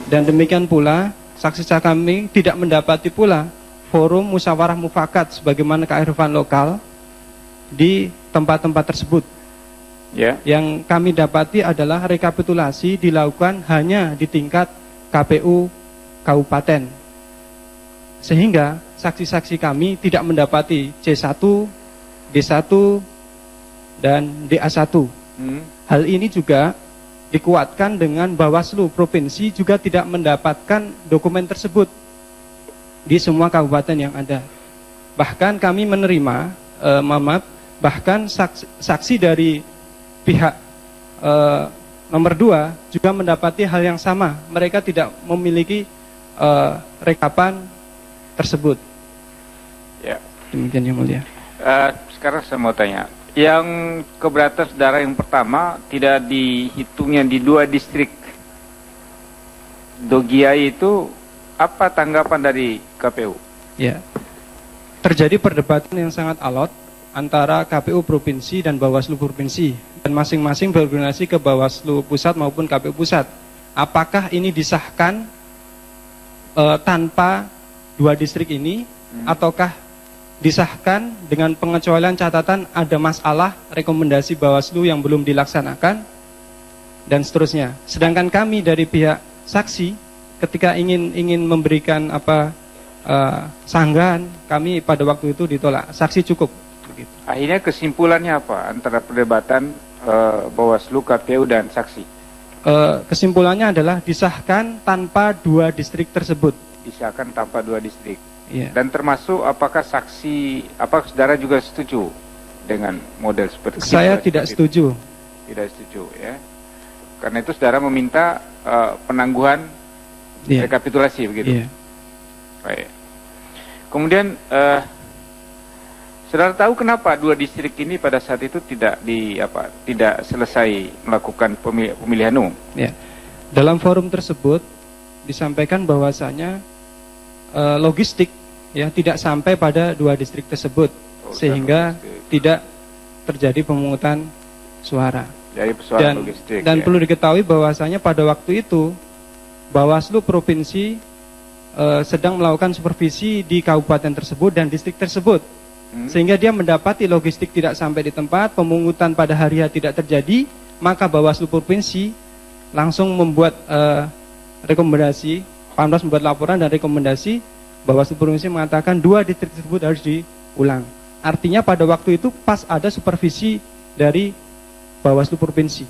Dan demikian pula saksi-saksi kami tidak mendapati pula forum musyawarah mufakat sebagaimana kearifan lokal di tempat-tempat tersebut. Yang kami dapati adalah rekapitulasi dilakukan hanya di tingkat KPU kabupaten. Sehingga saksi-saksi kami tidak mendapati C1, D1, dan DA1. Hal ini juga dikuatkan dengan Bawaslu Provinsi juga tidak mendapatkan dokumen tersebut di semua kabupaten yang ada. Bahkan kami menerima, bahkan saksi dari pihak nomor 2 juga mendapati hal yang sama. Mereka tidak memiliki rekapan tersebut. Ya. Demikian yang mulia. Sekarang saya mau tanya, yang keberatan saudara yang pertama tidak dihitungnya di 2 distrik Dogiai itu, apa tanggapan dari KPU? Ya, terjadi perdebatan yang sangat alot antara KPU Provinsi dan Bawaslu Provinsi, dan masing-masing berkoordinasi ke Bawaslu Pusat maupun KPU Pusat. Apakah ini disahkan tanpa 2 distrik ini, ataukah disahkan dengan pengecualian catatan ada masalah rekomendasi Bawaslu yang belum dilaksanakan, dan seterusnya. Sedangkan kami dari pihak saksi ketika ingin memberikan sanggahan, kami pada waktu itu ditolak. Saksi cukup. Begitu. Akhirnya kesimpulannya apa antara perdebatan Bawaslu, KPU, dan saksi? Kesimpulannya adalah disahkan tanpa 2 distrik tersebut. Disahkan tanpa 2 distrik. Ya. Dan termasuk apakah saudara juga setuju dengan model seperti itu? Saya tidak setuju. Tidak setuju, ya. Karena itu saudara meminta penangguhan rekapitulasi, begitu. Ya. Baik. Kemudian saudara tahu kenapa 2 distrik ini pada saat itu tidak selesai melakukan pemilihan umum? Ya. Dalam forum tersebut disampaikan bahwasanya logistik tidak sampai pada 2 distrik tersebut, sehingga tidak terjadi pemungutan suara. Jadi persoalan logistik. Dan perlu diketahui bahwasanya pada waktu itu Bawaslu Provinsi sedang melakukan supervisi di kabupaten tersebut dan distrik tersebut, sehingga dia mendapati logistik tidak sampai di tempat, pemungutan pada hari H tidak terjadi, maka Bawaslu Provinsi langsung membuat rekomendasi. Panwas membuat laporan dan rekomendasi, Bawaslu Provinsi mengatakan 2 distrik tersebut harus diulang. Artinya pada waktu itu pas ada supervisi dari Bawaslu Provinsi.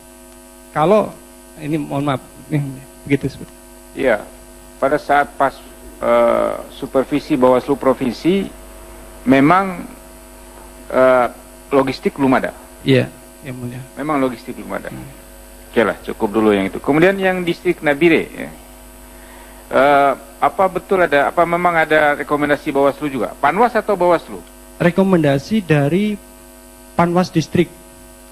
Kalau ini mohon maaf, begitu. Iya, pada saat pas supervisi Bawaslu Provinsi memang logistik belum ada. Iya, yang mulia. Memang logistik belum ada. Oke lah, cukup dulu yang itu. Kemudian yang distrik Nabire, ya. Apa betul memang ada rekomendasi Bawaslu juga? Panwas atau Bawaslu? Rekomendasi dari Panwas Distrik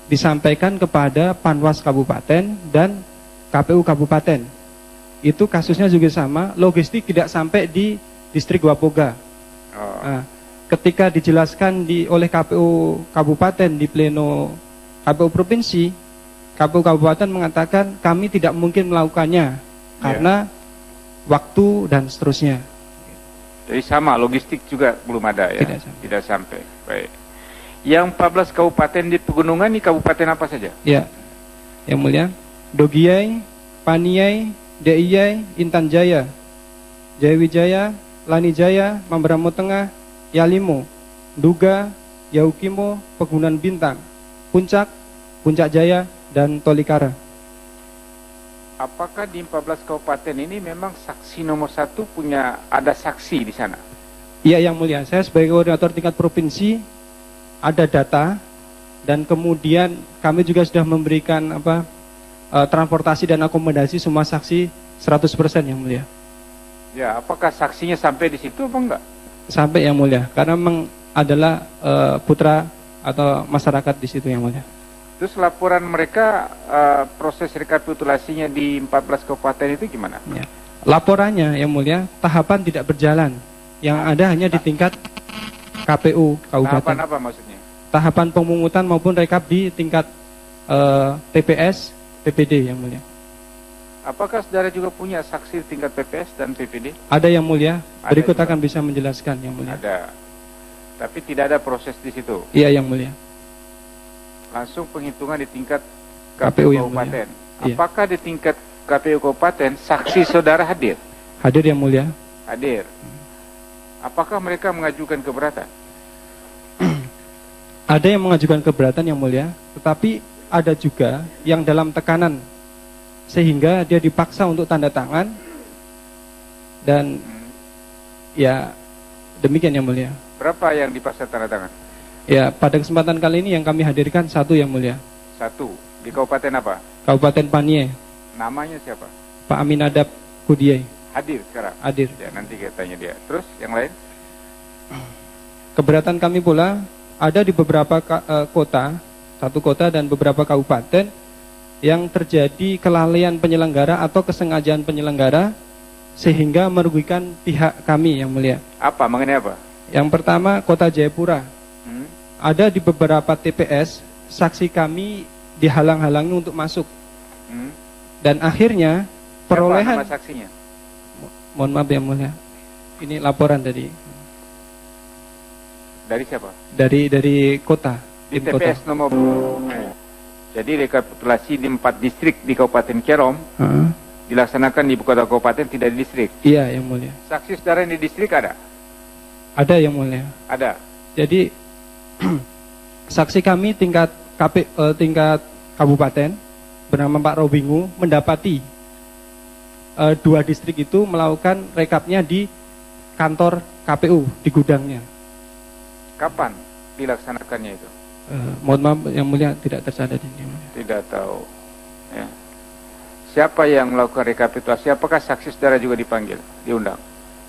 disampaikan kepada Panwas Kabupaten dan KPU Kabupaten. Itu kasusnya juga sama, logistik tidak sampai di Distrik Wapoga. Nah, ketika dijelaskan oleh KPU Kabupaten di pleno KPU Provinsi, KPU Kabupaten mengatakan kami tidak mungkin melakukannya karena waktu dan seterusnya. Jadi sama, logistik juga belum ada, ya? Tidak sampai. Baik. Yang 14 kabupaten di pegunungan ini kabupaten apa saja? Ya, yang mulia, Dogiai, Paniai, DIY, Intan Jaya, Jayawijaya, Lanijaya, Mamberamo Tengah, Yalimo, Duga, Yaukimo, Pegunungan Bintang, Puncak, Puncak Jaya, dan Tolikara. Apakah di 14 kabupaten ini memang saksi nomor 1 ada saksi di sana? Iya yang mulia, saya sebagai koordinator tingkat provinsi ada data, dan kemudian kami juga sudah memberikan transportasi dan akomodasi semua saksi 100% yang mulia. Ya, apakah saksinya sampai di situ apa enggak? Sampai yang mulia, karena memang adalah putra atau masyarakat di situ yang mulia. Terus laporan mereka proses rekapitulasinya di 14 kabupaten itu gimana? Ya. Laporannya yang mulia, tahapan tidak berjalan. Yang ada hanya di tingkat KPU kabupaten. Tahapan apa maksudnya? Tahapan pemungutan maupun rekap di tingkat TPS, TPD yang mulia. Apakah saudara juga punya saksi tingkat PPS dan PPD? Ada yang mulia. Berikut juga. akan bisa menjelaskan yang mulia. Ada. Tapi tidak ada proses di situ. Iya yang mulia. Langsung penghitungan di tingkat KPU KPU yang Kabupaten. Iya. Apakah di tingkat KPU Kabupaten saksi saudara hadir? Hadir yang mulia. Hadir. Apakah mereka mengajukan keberatan? Ada yang mengajukan keberatan yang mulia, tetapi ada juga yang dalam tekanan sehingga dia dipaksa untuk tanda tangan dan ya demikian yang mulia. Berapa yang dipaksa tanda tangan? Ya, pada kesempatan kali ini yang kami hadirkan 1 yang mulia. 1. Di kabupaten apa? Kabupaten Panie. Namanya siapa? Pak Aminadab Kudiai. Hadir sekarang? Hadir. Ya, nanti kita tanya dia. Terus yang lain? Keberatan kami pula ada di beberapa kota, 1 kota dan beberapa kabupaten yang terjadi kelalaian penyelenggara atau kesengajaan penyelenggara sehingga merugikan pihak kami yang mulia. Apa? Mengenai apa? Yang pertama, Kota Jayapura. Ada di beberapa TPS, saksi kami dihalang-halangi untuk masuk. Dan akhirnya perolehan... Siapa nama saksinya? Mohon maaf yang mulia. Ini laporan dari siapa? Dari kota. Di TPS kota. Nomor. Jadi rekapitulasi di 4 distrik di Kabupaten Kerom dilaksanakan di ibu kota kabupaten, tidak di distrik. Iya yang mulia. Saksi saudara yang di distrik ada? Ada yang mulia. Ada. Jadi saksi kami tingkat kabupaten bernama Pak Robingu mendapati 2 distrik itu melakukan rekapnya di kantor KPU di gudangnya. Kapan dilaksanakannya itu? Mohon maaf yang mulia, tidak tercatat ini. Tidak tahu. Ya. Siapa yang melakukan rekapitulasi? Apakah saksi saudara juga dipanggil, diundang?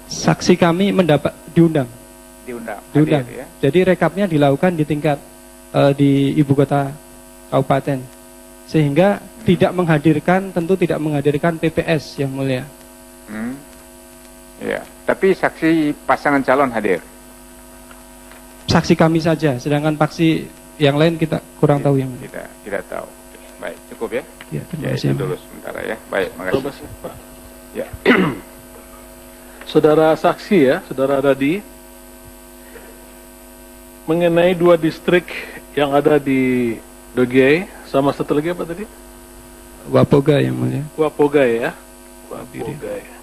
Saksi kami diundang. Diundang. Hadir, ya? Jadi rekapnya dilakukan di tingkat di ibu kota kabupaten, sehingga tidak menghadirkan PPS yang mulia. Ya. Tapi saksi pasangan calon hadir. Saksi kami saja, sedangkan saksi yang lain kita kurang tahu yang mulia. Tidak tahu. Baik, cukup ya. Ya, terima kasih. Dulu sementara ya. Baik, makasih. Ya. Saudara saksi ya, saudara Dadi, mengenai 2 distrik yang ada di Dogiai, sama satu lagi apa tadi? Wapoga yang mulia. Wapogai ya. Wapogai.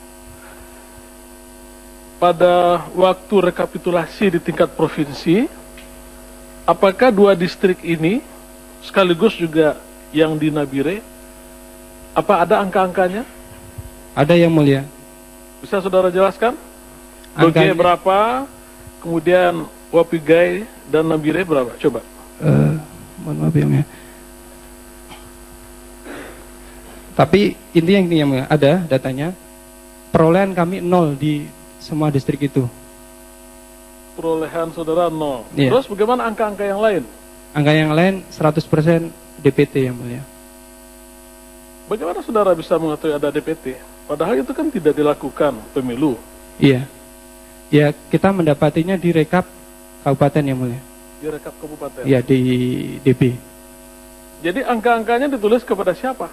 Pada waktu rekapitulasi di tingkat provinsi, apakah 2 distrik ini sekaligus juga yang di Nabire, apa ada angka-angkanya? Ada yang mulia. Bisa saudara jelaskan? Dogiai berapa, kemudian Wapogai dan Nabire berapa? Coba. Mohon maaf yang mulia. Tapi intinya ini yang mulia, ada datanya. Perolehan kami 0 di semua distrik itu. Perolehan saudara 0. Iya. Terus bagaimana angka-angka yang lain? Angka yang lain 100% DPT yang mulia. Bagaimana saudara bisa mengetahui ada DPT? Padahal itu kan tidak dilakukan pemilu. Iya. Ya, kita mendapatinya di rekap kabupaten yang mulia. Di rekap kabupaten? Iya, di DB. Jadi angka-angkanya ditulis kepada siapa?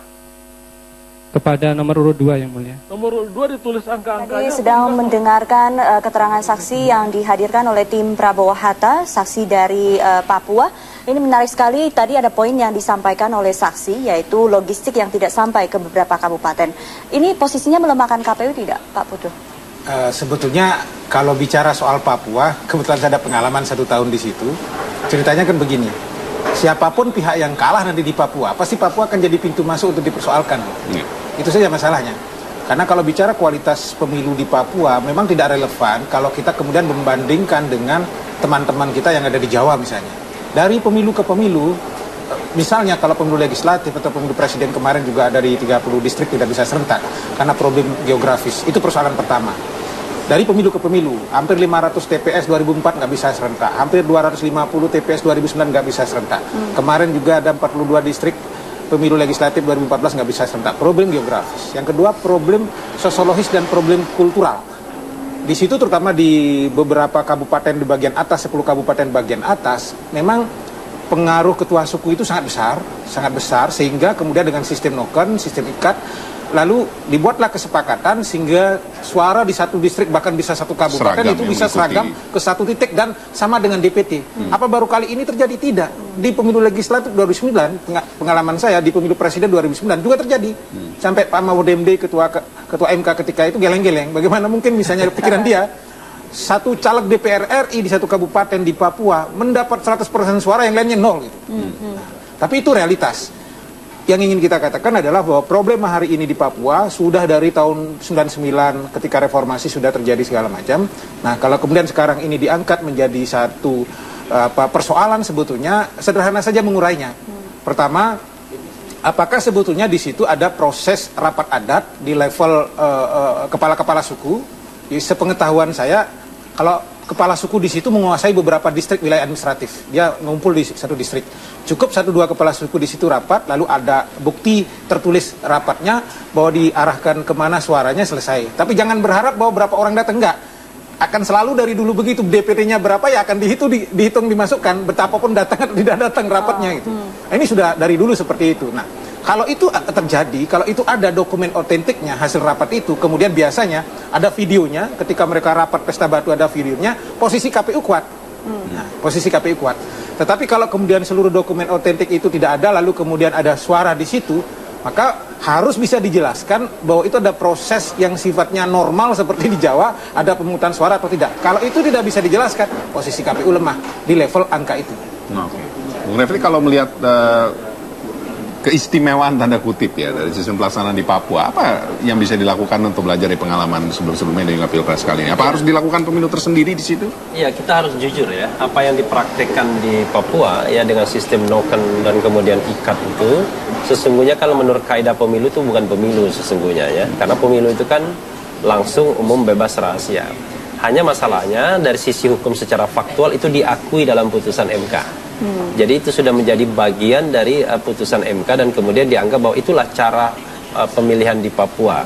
Kepada nomor urut 2 yang mulia. Nomor urut 2 ditulis angka-angkanya. Tadi sedang mendengarkan keterangan saksi yang dihadirkan oleh tim Prabowo Hatta, saksi dari Papua. Ini menarik sekali, tadi ada poin yang disampaikan oleh saksi, yaitu logistik yang tidak sampai ke beberapa kabupaten. Ini posisinya melemahkan KPU tidak, Pak Putu? Sebetulnya kalau bicara soal Papua, kebetulan saya ada pengalaman 1 tahun di situ. Ceritanya kan begini, siapapun pihak yang kalah nanti di Papua, pasti Papua akan jadi pintu masuk untuk dipersoalkan. Itu saja masalahnya. Karena kalau bicara kualitas pemilu di Papua, memang tidak relevan kalau kita kemudian membandingkan dengan teman-teman kita yang ada di Jawa misalnya. Dari pemilu ke pemilu, misalnya kalau pemilu legislatif atau pemilu presiden kemarin juga dari 30 distrik tidak bisa serentak karena problem geografis. Itu persoalan pertama. Dari pemilu ke pemilu, hampir 500 TPS 2004 nggak bisa serentak, hampir 250 TPS 2009 nggak bisa serentak. Kemarin juga ada 42 distrik pemilu legislatif 2014 nggak bisa serentak. Problem geografis. Yang kedua, problem sosiologis dan problem kultural. Di situ terutama di beberapa kabupaten di bagian atas, 10 kabupaten bagian atas, memang pengaruh ketua suku itu sangat besar sehingga kemudian dengan sistem noken, sistem ikat, lalu dibuatlah kesepakatan sehingga suara di satu distrik bahkan bisa satu kabupaten itu bisa seragam ke satu titik dan sama dengan DPT. Apa baru kali ini terjadi? Tidak. Di pemilu legislatif 2009, pengalaman saya di pemilu presiden 2009 juga terjadi. Sampai Pak Mahfud MD ketua MK ketika itu geleng-geleng. Bagaimana mungkin misalnya pikiran dia satu caleg DPR RI di satu kabupaten di Papua mendapat 100% suara, yang lainnya nol gitu. Tapi itu realitas. Yang ingin kita katakan adalah bahwa problema hari ini di Papua sudah dari tahun 99 ketika reformasi sudah terjadi segala macam. Nah, kalau kemudian sekarang ini diangkat menjadi satu persoalan, sebetulnya sederhana saja mengurainya. Pertama, apakah sebetulnya di situ ada proses rapat adat di level kepala-kepala suku? Sepengetahuan saya, kalau kepala suku di situ menguasai beberapa distrik wilayah administratif. Dia ngumpul di satu distrik. Cukup 1-2 kepala suku di situ rapat, lalu ada bukti tertulis rapatnya bahwa diarahkan kemana suaranya, selesai. Tapi jangan berharap bahwa berapa orang datang, enggak. Akan selalu dari dulu begitu, DPT-nya berapa ya akan dihitung dimasukkan, betapapun datang atau tidak datang rapatnya gitu. Nah, ini sudah dari dulu seperti itu. Nah, kalau itu terjadi, kalau itu ada dokumen otentiknya hasil rapat itu, kemudian biasanya ada videonya, ketika mereka rapat Pesta Batu ada videonya, posisi KPU kuat. Nah, posisi KPU kuat. Tetapi kalau kemudian seluruh dokumen otentik itu tidak ada, lalu kemudian ada suara di situ, maka harus bisa dijelaskan bahwa itu ada proses yang sifatnya normal seperti di Jawa, ada pemungutan suara atau tidak. Kalau itu tidak bisa dijelaskan, posisi KPU lemah di level angka itu. Oke. Bung Refli, kalau melihat keistimewaan tanda kutip ya dari sistem pelaksanaan di Papua, apa yang bisa dilakukan untuk belajar dari pengalaman sebelum-sebelumnya dengan Pilpres kali ini? Apa harus dilakukan pemilu tersendiri di situ? Iya, kita harus jujur ya, apa yang dipraktekkan di Papua ya dengan sistem noken dan kemudian ikat itu, sesungguhnya kalau menurut kaidah pemilu itu bukan pemilu sesungguhnya ya, karena pemilu itu kan langsung, umum, bebas, rahasia. Hanya masalahnya dari sisi hukum secara faktual itu diakui dalam putusan MK. Jadi itu sudah menjadi bagian dari putusan MK dan kemudian dianggap bahwa itulah cara pemilihan di Papua.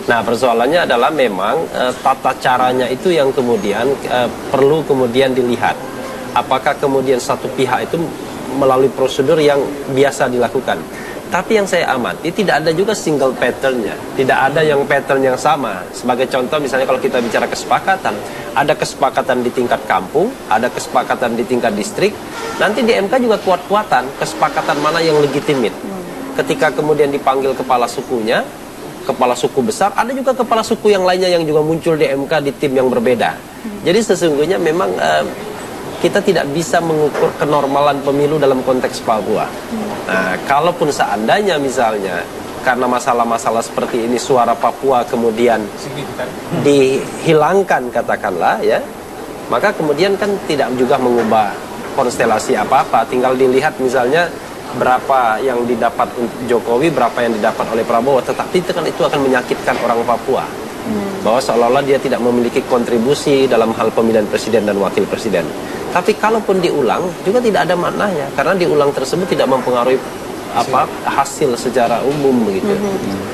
Nah, persoalannya adalah memang tata caranya itu yang kemudian perlu kemudian dilihat. Apakah kemudian satu pihak itu melalui prosedur yang biasa dilakukan. Tapi yang saya amati tidak ada juga single patternnya, tidak ada yang pattern yang sama. Sebagai contoh misalnya kalau kita bicara kesepakatan, ada kesepakatan di tingkat kampung, ada kesepakatan di tingkat distrik. Nanti di MK juga kuat-kuatan kesepakatan mana yang legitimit. Ketika kemudian dipanggil kepala sukunya, kepala suku besar, ada juga kepala suku yang lainnya yang juga muncul di MK di tim yang berbeda. Jadi sesungguhnya memang kita tidak bisa mengukur kenormalan pemilu dalam konteks Papua. Nah, kalaupun seandainya misalnya karena masalah-masalah seperti ini suara Papua kemudian dihilangkan katakanlah ya, maka kemudian kan tidak juga mengubah konstelasi apa-apa. Tinggal dilihat misalnya berapa yang didapat Jokowi, berapa yang didapat oleh Prabowo. Tetapi itu akan menyakitkan orang Papua. Bahwa seolah-olah dia tidak memiliki kontribusi dalam hal pemilihan presiden dan wakil presiden. Tapi kalaupun diulang juga tidak ada maknanya karena diulang tersebut tidak mempengaruhi hasil secara umum begitu.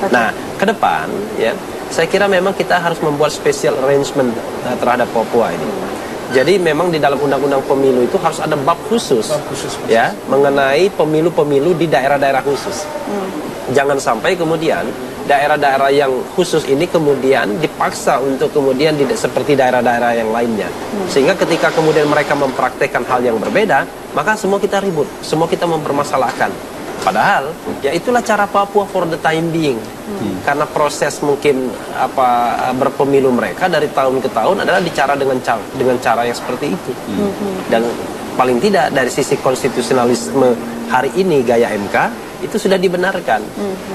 Nah, ke depan ya, saya kira memang kita harus membuat special arrangement terhadap Papua ini. Jadi memang di dalam undang-undang pemilu itu harus ada bab khusus ya mengenai pemilu-pemilu di daerah-daerah khusus. Jangan sampai kemudian daerah-daerah yang khusus ini kemudian dipaksa untuk kemudian seperti daerah-daerah yang lainnya. Sehingga ketika kemudian mereka mempraktekkan hal yang berbeda, maka semua kita ribut, semua kita mempermasalahkan. Padahal ya itulah cara Papua for the time being. Karena proses mungkin berpemilu mereka dari tahun ke tahun adalah dengan cara yang seperti itu. Dan paling tidak dari sisi konstitusionalisme hari ini gaya MK itu sudah dibenarkan.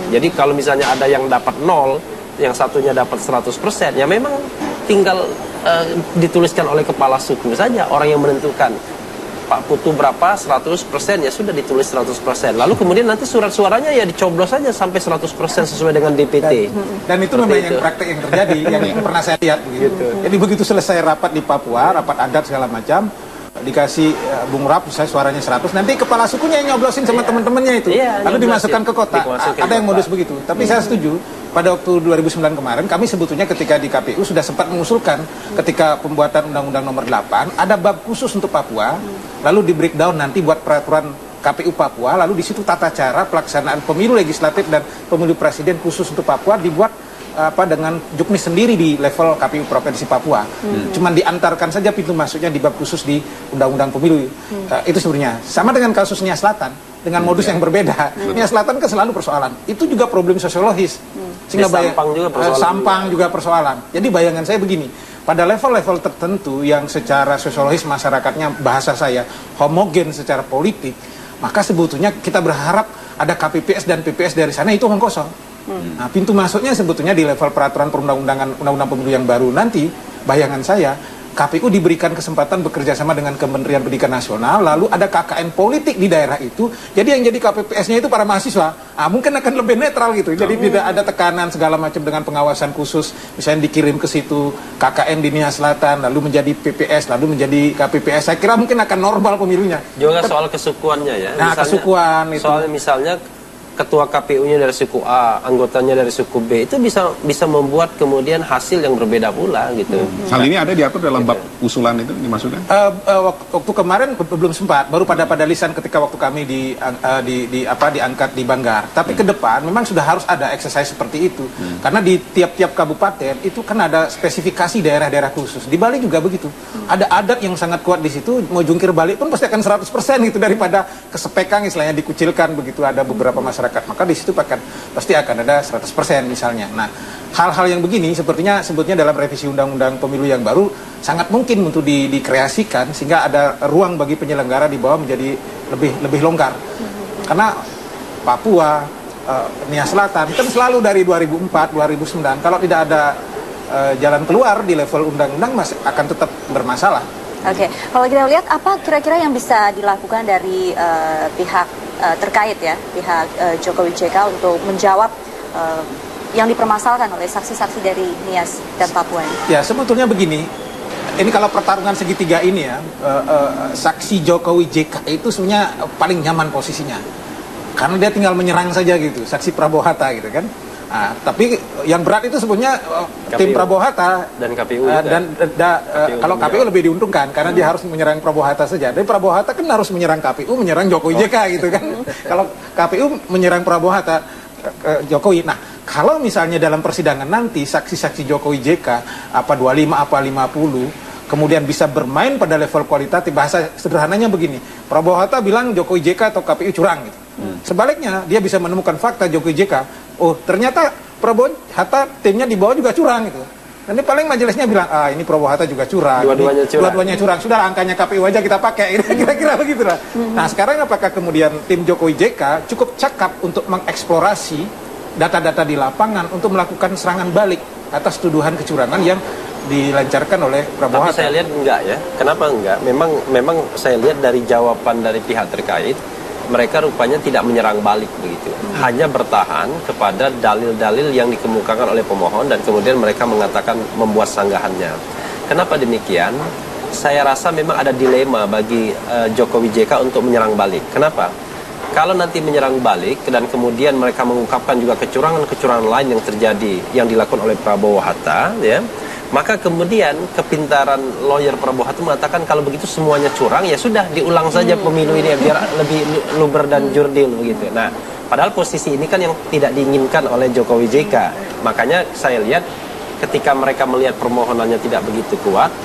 Jadi kalau misalnya ada yang dapat 0, yang satunya dapat 100%, ya memang tinggal dituliskan oleh kepala suku saja orang yang menentukan. Pak Putu berapa 100%, ya sudah ditulis 100%. Lalu kemudian nanti surat suaranya ya dicoblos saja sampai 100% sesuai dengan DPT. Dan itu memang yang praktek yang terjadi, yang pernah saya lihat begitu. Jadi begitu selesai rapat di Papua, rapat adat segala macam, dikasih Bung Rap, saya suaranya 100, nanti kepala sukunya yang nyoblosin sama teman-temannya itu, lalu dimasukkan ke kota. Ada yang modus begitu. Tapi saya setuju, pada waktu 2009 kemarin, kami sebetulnya ketika di KPU sudah sempat mengusulkan ketika pembuatan Undang-Undang Nomor 8, ada bab khusus untuk Papua, lalu di breakdown nanti buat peraturan KPU Papua, lalu di situ tata cara pelaksanaan pemilu legislatif dan pemilu presiden khusus untuk Papua dibuat dengan juknis sendiri di level KPU Provinsi Papua. Cuman diantarkan saja pintu masuknya di bab khusus di Undang-Undang Pemilu. Itu sebenarnya sama dengan kasus Nia Selatan dengan modus yang berbeda. Nia Selatan kan selalu persoalan. Itu juga problem sosiologis. Sehingga Sampang juga persoalan. Jadi bayangan saya begini, pada level-level tertentu yang secara sosiologis masyarakatnya, bahasa saya, homogen secara politik, maka sebetulnya kita berharap ada KPPS dan PPS dari sana itu omong kosong. Nah, pintu masuknya sebetulnya di level peraturan perundang-undangan Undang-Undang Pemilu yang baru nanti, bayangan saya, KPU diberikan kesempatan bekerja sama dengan Kementerian Pendidikan Nasional, lalu ada KKN politik di daerah itu, jadi yang jadi KPPS-nya itu para mahasiswa, mungkin akan lebih netral gitu, jadi tidak ada tekanan segala macam dengan pengawasan khusus, misalnya dikirim ke situ KKN di Nia Selatan, lalu menjadi PPS, lalu menjadi KPPS, saya kira mungkin akan normal pemilunya. Juga soal kesukuannya ya, nah, misalnya, kesukuan itu. Soalnya misalnya ketua KPU-nya dari suku A, anggotanya dari suku B, itu bisa membuat kemudian hasil yang berbeda pula gitu. Hal ini ada diatur dalam bab usulan itu dimaksudkan? Waktu kemarin belum sempat, baru pada lisan ketika waktu kami diangkat di Banggar. Tapi ke depan memang sudah harus ada exercise seperti itu. Karena di tiap-tiap kabupaten itu kan ada spesifikasi daerah-daerah khusus. Di Bali juga begitu. Ada adat yang sangat kuat di situ, mau jungkir balik pun pasti akan 100% gitu daripada kesepekan istilahnya dikucilkan begitu, ada beberapa masyarakat, maka di situ pasti akan ada 100% misalnya. Nah, hal-hal yang begini sebetulnya dalam revisi Undang-Undang Pemilu yang baru sangat mungkin untuk dikreasikan sehingga ada ruang bagi penyelenggara di bawah menjadi lebih longgar. Karena Papua, Nia Selatan kan selalu dari 2004, 2009 kalau tidak ada jalan keluar di level undang-undang masih akan tetap bermasalah. Oke, kalau kita lihat apa kira-kira yang bisa dilakukan dari pihak terkait ya, pihak Jokowi JK untuk menjawab yang dipermasalahkan oleh saksi-saksi dari Nias dan Papua ini? Ya, sebetulnya begini, ini kalau pertarungan segitiga ini ya, saksi Jokowi JK itu sebenarnya paling nyaman posisinya, karena dia tinggal menyerang saja gitu, saksi Prabowo Hatta gitu kan. Nah, tapi yang berat itu sebenarnya tim Prabowo Hatta dan KPU kalau KPU lebih diuntungkan karena dia harus menyerang Prabowo Hatta saja. Tapi Prabowo Hatta kan harus menyerang KPU, menyerang Jokowi JK gitu kan. Kalau KPU menyerang Prabowo Hatta Jokowi. Nah, kalau misalnya dalam persidangan nanti saksi-saksi Jokowi JK apa 25 apa 50 kemudian bisa bermain pada level kualitatif, bahasa sederhananya begini, Prabowo Hatta bilang Jokowi JK atau KPU curang gitu. Sebaliknya dia bisa menemukan fakta Jokowi JK, oh ternyata Prabowo Hatta timnya di bawah juga curang gitu. Nanti paling majelisnya bilang, ini Prabowo Hatta juga curang, dua-duanya curang. Sudah angkanya KPU aja kita pakai, kira-kira begitu lah. Nah sekarang apakah kemudian tim Jokowi JK cukup cakap untuk mengeksplorasi data-data di lapangan untuk melakukan serangan balik atas tuduhan kecurangan yang dilancarkan oleh Prabowo Hatta? Tapi saya lihat enggak ya. Kenapa enggak? Memang saya lihat dari jawaban dari pihak terkait, mereka rupanya tidak menyerang balik begitu. Hanya bertahan kepada dalil-dalil yang dikemukakan oleh pemohon dan kemudian mereka mengatakan membuat sanggahannya. Kenapa demikian? Saya rasa memang ada dilema bagi Jokowi JK untuk menyerang balik. Kenapa? Kalau nanti menyerang balik dan kemudian mereka mengungkapkan juga kecurangan-kecurangan lain yang terjadi yang dilakukan oleh Prabowo Hatta, ya, maka kemudian kepintaran lawyer Prabowo Hatta mengatakan kalau begitu semuanya curang, ya sudah diulang saja pemilu ini biar lebih luber dan jurdil begitu. Nah, padahal posisi ini kan yang tidak diinginkan oleh Jokowi JK. Makanya saya lihat ketika mereka melihat permohonannya tidak begitu kuat,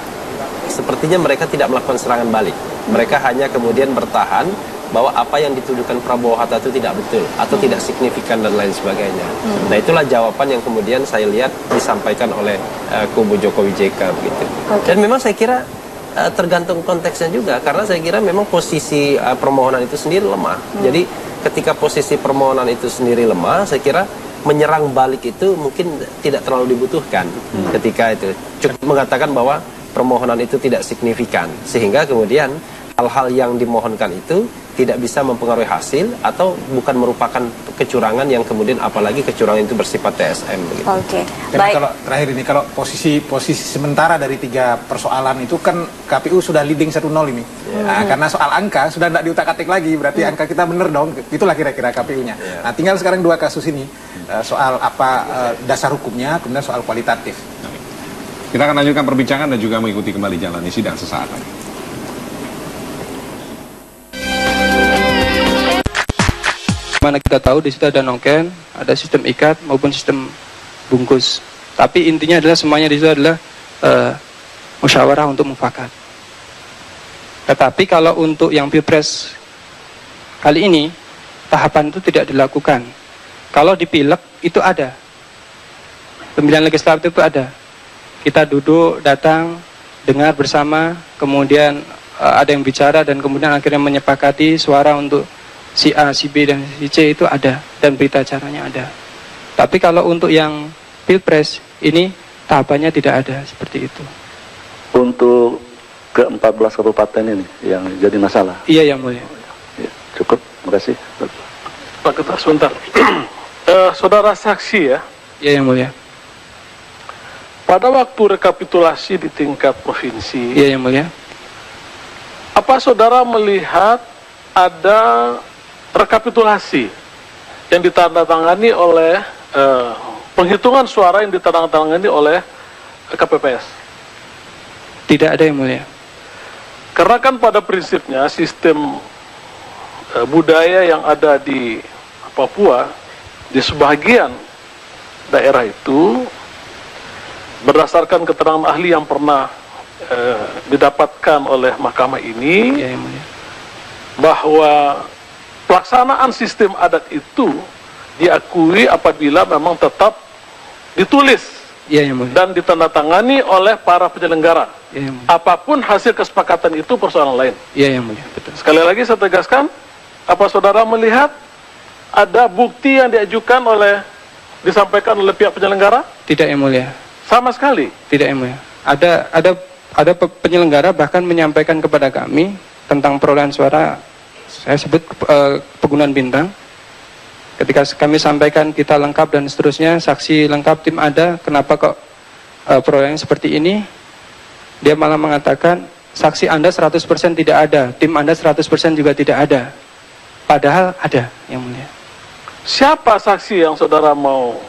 sepertinya mereka tidak melakukan serangan balik. Mereka hanya kemudian bertahan bahwa apa yang dituduhkan Prabowo Hatta itu tidak betul atau tidak signifikan dan lain sebagainya. Nah itulah jawaban yang kemudian saya lihat disampaikan oleh kubu Jokowi JK begitu. Dan memang saya kira tergantung konteksnya juga, karena saya kira memang posisi permohonan itu sendiri lemah. Jadi ketika posisi permohonan itu sendiri lemah, saya kira menyerang balik itu mungkin tidak terlalu dibutuhkan ketika itu. Cukup mengatakan bahwa permohonan itu tidak signifikan, sehingga kemudian hal-hal yang dimohonkan itu tidak bisa mempengaruhi hasil atau bukan merupakan kecurangan yang kemudian apalagi kecurangan itu bersifat TSM begitu. Oke. Baik. Kalau terakhir ini kalau posisi sementara dari 3 persoalan itu kan KPU sudah leading 1-0 ini. Nah, karena soal angka sudah tidak diutak-atik lagi, berarti angka kita benar dong. Itulah kira-kira KPU-nya. Nah, tinggal sekarang 2 kasus ini soal apa dasar hukumnya, kemudian soal kualitatif. Kita akan lanjutkan perbincangan dan juga mengikuti kembali jalani sidang sesaat lagi. Mana kita tahu di situ ada noken, ada sistem ikat maupun sistem bungkus. Tapi intinya adalah semuanya di situ adalah musyawarah untuk mufakat. Tetapi kalau untuk yang pilpres kali ini tahapan itu tidak dilakukan. Kalau di pileg itu ada, pemilihan legislatif itu ada. Kita duduk, datang, dengar bersama, kemudian ada yang bicara dan kemudian akhirnya menyepakati suara untuk si A, si B dan si C itu ada dan berita acaranya ada. Tapi kalau untuk yang pilpres ini tahapannya tidak ada seperti itu. Untuk ke-14 kabupaten ini yang jadi masalah. Iya yang mulia. Ya, cukup, terima kasih. Pak Ketua sebentar. Saudara saksi ya. Iya yang mulia. Pada waktu rekapitulasi di tingkat provinsi. Iya yang mulia. Apa saudara melihat ada rekapitulasi yang ditandatangani oleh penghitungan suara yang ditandatangani oleh KPPS? Tidak ada yang mulia. Karena kan pada prinsipnya sistem budaya yang ada di Papua di sebagian daerah itu berdasarkan keterangan ahli yang pernah didapatkan oleh mahkamah ini Ya, yang mulia. bahwa pelaksanaan sistem adat itu diakui apabila memang tetap ditulis Ya, yang mulia. dan ditandatangani oleh para penyelenggara. Ya, yang mulia. Apapun hasil kesepakatan itu persoalan lain. Ya, yang mulia. Betul. Sekali lagi saya tegaskan, apa saudara melihat ada bukti yang diajukan disampaikan oleh pihak penyelenggara? Tidak yang mulia. Sama sekali. Tidak yang mulia. Ada penyelenggara bahkan menyampaikan kepada kami tentang perolehan suara, saya sebut pegunungan bintang. Ketika kami sampaikan kita lengkap dan seterusnya, saksi lengkap, tim ada, kenapa kok perolehan seperti ini? Dia malah mengatakan, saksi Anda 100% tidak ada, tim Anda 100% juga tidak ada. Padahal ada, yang mulia. Siapa saksi yang saudara mau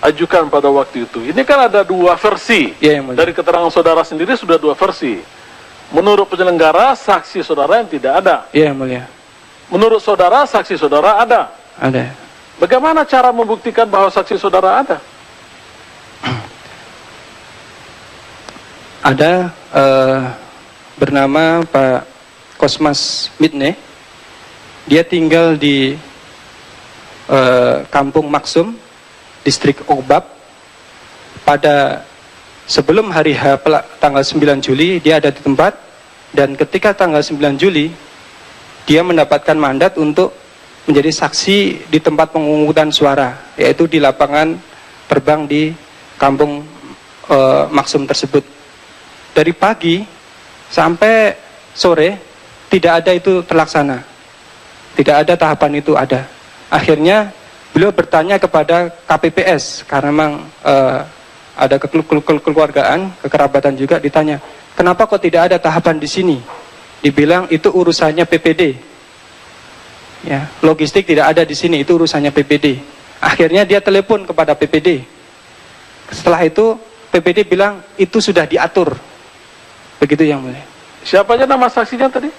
ajukan pada waktu itu? Ini kan ada dua versi. Ya, yang mulia. Dari keterangan saudara sendiri sudah dua versi. Menurut penyelenggara, saksi saudara yang tidak ada. Ya, yang mulia. Menurut saudara, saksi saudara ada. Ada. Bagaimana cara membuktikan bahwa saksi saudara ada? Ada bernama Pak Kosmas Mitne. Dia tinggal di Kampung Maksum, distrik Obab. Pada sebelum hari H tanggal 9 Juli dia ada di tempat, dan ketika tanggal 9 Juli dia mendapatkan mandat untuk menjadi saksi di tempat pemungutan suara, yaitu di lapangan terbang di Kampung Maksum tersebut. Dari pagi sampai sore tidak ada itu terlaksana, tidak ada tahapan itu ada. Akhirnya beliau bertanya kepada KPPS karena memang ada kekeluargaan, kekerabatan juga, ditanya, kenapa kok tidak ada tahapan di sini? Dibilang itu urusannya PPD. Ya, logistik tidak ada di sini, itu urusannya PPD. Akhirnya dia telepon kepada PPD. Setelah itu PPD bilang itu sudah diatur. Begitu yang mulia. Siapa aja nama saksinya tadi?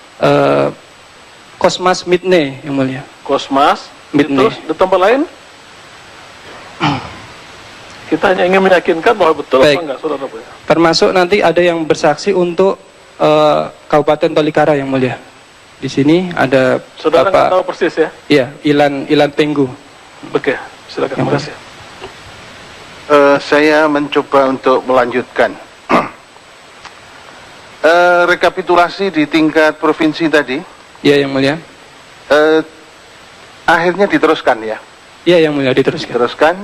Kosmas Mitne yang mulia. Kosmas Mitne. Terus di tempat lain? Kita hanya ingin meyakinkan bahwa betul Baik. apa enggak, saudara. Termasuk nanti ada yang bersaksi untuk Kabupaten Tolikara yang mulia. Di sini ada Saudara nggak tahu persis ya? Iya, Ilan Tenggu. Oke, silakan. Terima kasih. Saya mencoba untuk melanjutkan. Rekapitulasi di tingkat provinsi tadi. Iya, yang mulia. Akhirnya diteruskan ya? Iya, yang mulia, diteruskan.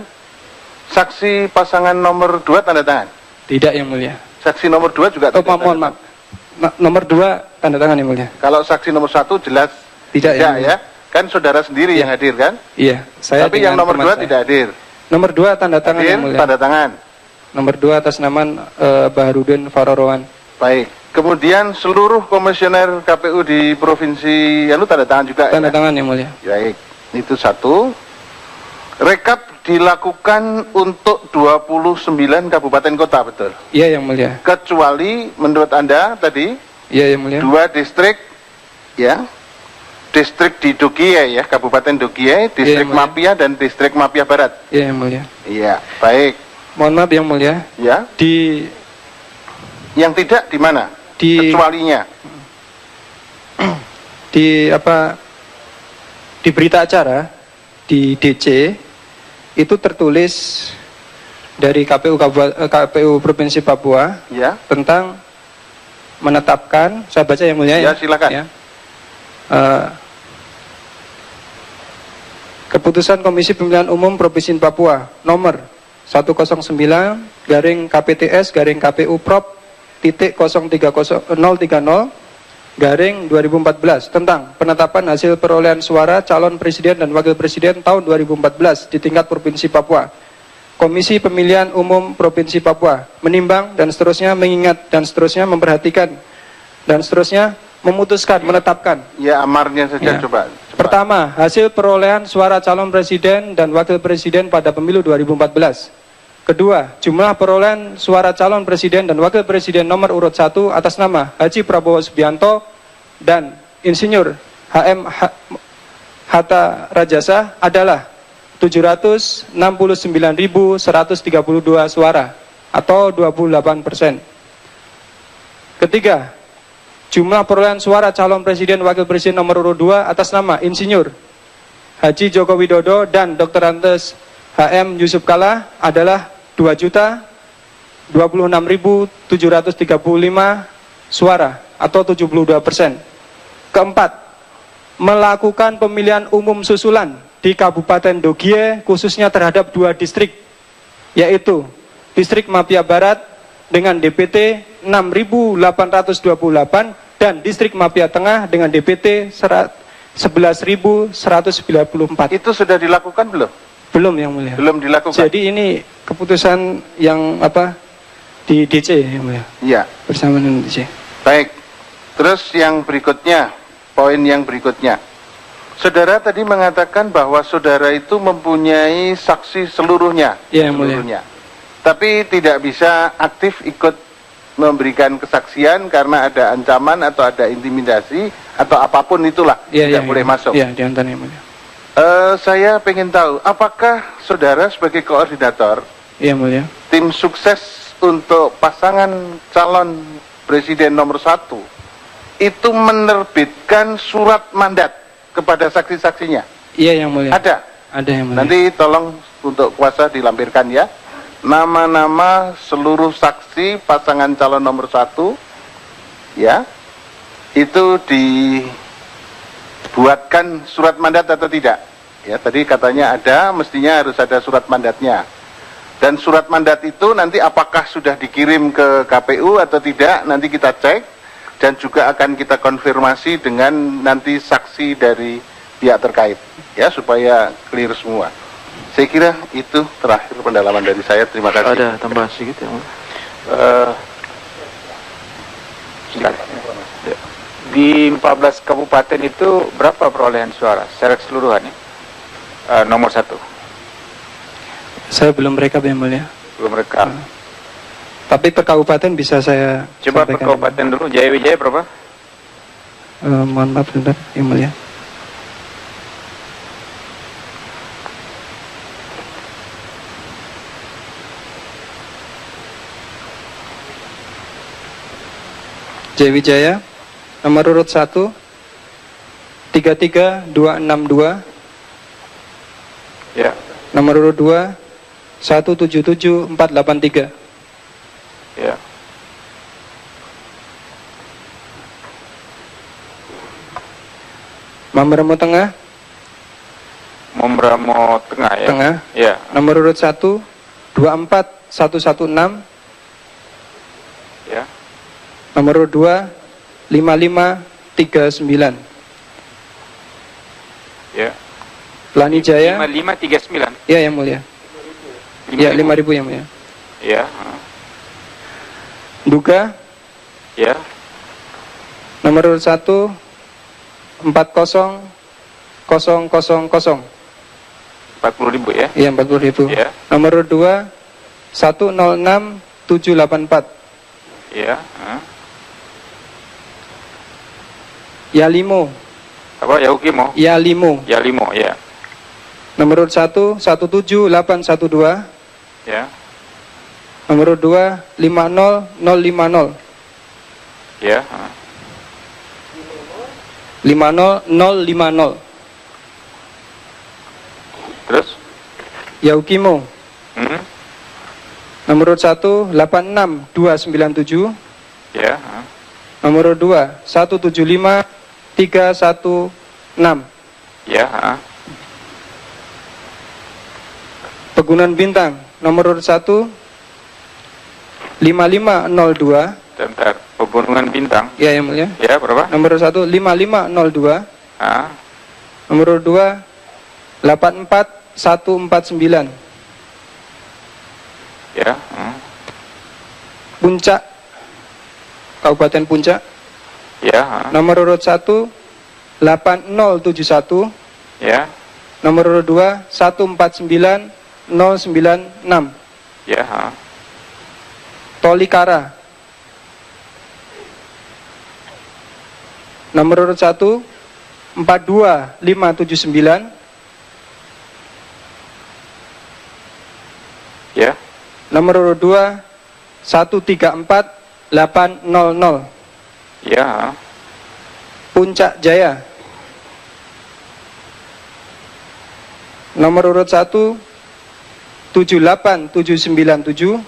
Saksi pasangan nomor 2 tanda tangan? Tidak, yang mulia. Saksi nomor 2 juga tanda tangan? Mohon maaf. Nomor 2 tanda tangan yang mulia. Kalau saksi nomor 1 jelas tidak ya? Kan saudara sendiri yang hadir kan? Iya, saya. Tapi yang nomor 2 tidak hadir. Nomor 2 tanda tangan hadir, yang mulia. Tanda tangan. Nomor 2 atas nama Baharudin Farorowan. Baik. Kemudian seluruh komisioner KPU di provinsi tanda tangan juga. Tanda tangan yang mulia. Baik. Itu satu. Rekap dilakukan untuk 29 kabupaten kota, betul? Iya, yang mulia. Kecuali menurut Anda tadi, iya, yang mulia, 2 distrik, ya, distrik di Dogie ya, Kabupaten Dogie, distrik Mapia dan distrik Mapia Barat. Iya, Yang Mulia. Iya, baik. Mohon maaf Yang Mulia. Ya. Yang tidak di mana? Kecualinya. Di berita acara di DC itu tertulis dari KPU Provinsi Papua ya, tentang menetapkan, saya baca Yang Mulia ya. Silakan. Ya. Keputusan Komisi Pemilihan Umum Provinsi Papua nomor 109/KPTS/KPU Prop .030/2014 tentang penetapan hasil perolehan suara calon presiden dan wakil presiden tahun 2014 di tingkat Provinsi Papua. Komisi Pemilihan Umum Provinsi Papua menimbang dan seterusnya, mengingat dan seterusnya, memperhatikan dan seterusnya, memutuskan, menetapkan. Ya, amarnya saja. Ya. Coba. Pertama, hasil perolehan suara calon presiden dan wakil presiden pada pemilu 2014. Kedua, jumlah perolehan suara calon presiden dan wakil presiden nomor urut 1 atas nama Haji Prabowo Subianto dan Insinyur HM Hatta Rajasa adalah 769.132 suara atau 28%. Ketiga, jumlah perolehan suara calon presiden wakil presiden nomor urut 2 atas nama Insinyur Haji Joko Widodo dan Dr. Andes HM Yusuf Kala adalah 2.026.735 suara atau 72%. Keempat, melakukan pemilihan umum susulan di Kabupaten Dogie khususnya terhadap 2 distrik, yaitu Distrik Mapia Barat dengan DPT 6.828 dan Distrik Mapia Tengah dengan DPT 11.194. Itu sudah dilakukan belum? Belum Yang Mulia. Belum dilakukan. Jadi ini keputusan yang di DC Yang Mulia. Iya. Bersama dengan DC. Baik. Terus yang berikutnya, poin yang berikutnya. Saudara tadi mengatakan bahwa saudara itu mempunyai saksi seluruhnya. Iya, Yang Mulia. Tapi tidak bisa aktif ikut memberikan kesaksian karena ada ancaman atau ada intimidasi atau apapun itulah. Tidak boleh masuk. Iya, di antaranya Yang Mulia. Saya pengen tahu, apakah saudara sebagai koordinator Mulia, tim sukses untuk pasangan calon presiden nomor 1 itu menerbitkan surat mandat kepada saksi-saksinya? Iya Yang Mulia. Ada? Ada Yang Mulia. Nanti tolong untuk kuasa dilampirkan ya. Nama-nama seluruh saksi pasangan calon nomor 1 ya, itu dibuatkan surat mandat atau tidak? Ya, tadi katanya ada, mestinya harus ada surat mandatnya. Dan surat mandat itu nanti apakah sudah dikirim ke KPU atau tidak, nanti kita cek. Dan juga akan kita konfirmasi dengan nanti saksi dari pihak terkait. Ya, supaya clear semua. Saya kira itu terakhir pendalaman dari saya. Terima kasih. Ada tambahan sedikit ya? Di 14 kabupaten itu berapa perolehan suara secara keseluruhan ya? Nomor 1. Saya belum rekap Yang Mulia. Belum rekap. Tapi per kabupaten bisa saya coba per kabupaten dulu. Jaya Wijaya berapa? Mohon maaf sebentar Yang Mulia. Jaya Wijaya nomor urut 1 33262. Ya. Nomor urut 2 177483. Ya. Mamberamo Tengah. Mamberamo Tengah ya. Tengah. Ya. Nomor urut 1 24116. Ya. Nomor urut 2 5539. Ya. Lani Jaya 5539. Iya Yang Mulia. Iya 5.000 Yang Mulia. Iya. Duga. Ya. Nomor urut 1 40000. 40.000 ya. Iya 40.000. Ya. Nomor urut 2 106784. Iya. Yalimo. Apa Yahukimo? Yalimo. Yalimo, ya. Nomor urut 1 17812. Ya. Nomor urut 2 50050. Ya. 50050. Terus? Yahukimo. Nomor urut 1 86297. Ya. Nomor urut 2 175316. Ya. Pegunungan Bintang. Nomor urut 1 5502. Bentar. Pegunungan Bintang. Ya, yang mulia. Ya, berapa? Nomor urut 1 5502. Nomor urut 2 84149. Ya. Puncak, Kabupaten Puncak. Ya. Nomor urut 1 8071. Ya. Nomor urut 2 149096. Ya. Tolikara. Nomor urut 1 42579. Ya. Nomor urut 2 134800. Ya. Puncak Jaya. Nomor urut 1 78797.